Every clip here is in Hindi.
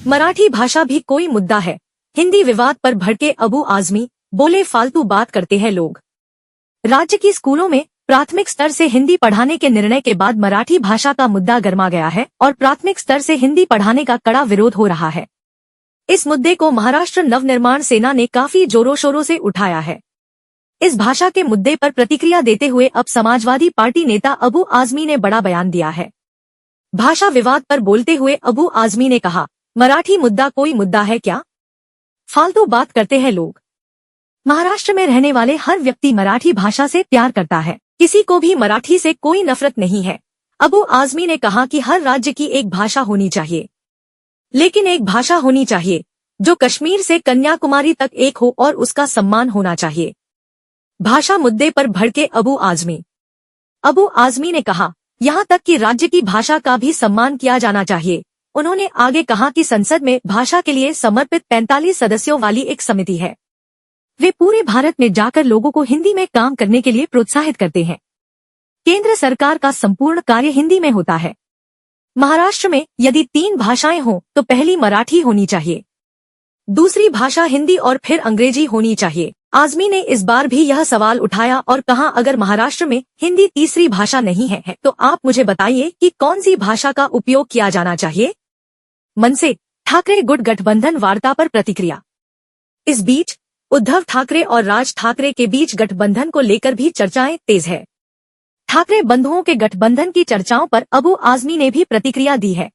मराठी भाषा भी कोई मुद्दा है। हिंदी विवाद पर भड़के अबू आजमी, बोले फालतू बात करते हैं लोग। राज्य की स्कूलों में प्राथमिक स्तर से हिंदी पढ़ाने के निर्णय के बाद मराठी भाषा का मुद्दा गर्मा गया है और प्राथमिक स्तर से हिंदी पढ़ाने का कड़ा विरोध हो रहा है। इस मुद्दे को महाराष्ट्र नवनिर्माण सेना ने काफी जोरों शोरों से उठाया है। इस भाषा के मुद्दे पर प्रतिक्रिया देते हुए अब समाजवादी पार्टी नेता अबू आजमी ने बड़ा बयान दिया है। भाषा विवाद पर बोलते हुए अबू आजमी ने कहा, मराठी मुद्दा कोई मुद्दा है क्या? फालतू बात करते हैं लोग। महाराष्ट्र में रहने वाले हर व्यक्ति मराठी भाषा से प्यार करता है, किसी को भी मराठी से कोई नफरत नहीं है। अबू आजमी ने कहा कि हर राज्य की एक भाषा होनी चाहिए, लेकिन एक भाषा होनी चाहिए जो कश्मीर से कन्याकुमारी तक एक हो और उसका सम्मान होना चाहिए। भाषा मुद्दे पर भड़के अबू आजमी ने कहा, यहाँ तक कि राज्य की भाषा का भी सम्मान किया जाना चाहिए। उन्होंने आगे कहा कि संसद में भाषा के लिए समर्पित 45 सदस्यों वाली एक समिति है। वे पूरे भारत में जाकर लोगों को हिंदी में काम करने के लिए प्रोत्साहित करते हैं। केंद्र सरकार का संपूर्ण कार्य हिंदी में होता है। महाराष्ट्र में यदि 3 भाषाएं हों तो पहली मराठी होनी चाहिए, दूसरी भाषा हिंदी और फिर अंग्रेजी होनी चाहिए। आजमी ने इस बार भी यह सवाल उठाया और कहा, अगर महाराष्ट्र में हिंदी तीसरी भाषा नहीं है तो आप मुझे बताइए कि कौन सी भाषा का उपयोग किया जाना चाहिए। मनसे ठाकरे गुट गठबंधन वार्ता पर प्रतिक्रिया। इस बीच उद्धव ठाकरे और राज ठाकरे के बीच गठबंधन को लेकर भी चर्चाएं तेज है। ठाकरे बंधुओं के गठबंधन की चर्चाओं पर अबू आजमी ने भी प्रतिक्रिया दी है।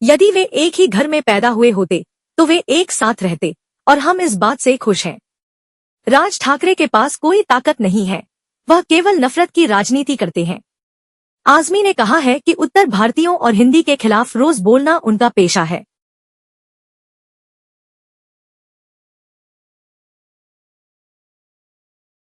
यदि वे एक ही घर में पैदा हुए होते तो वे एक साथ रहते और हम इस बात से खुश हैं। राज ठाकरे के पास कोई ताकत नहीं है, वह केवल नफरत की राजनीति करते हैं। आजमी ने कहा है कि उत्तर भारतीयों और हिंदी के खिलाफ रोज बोलना उनका पेशा है।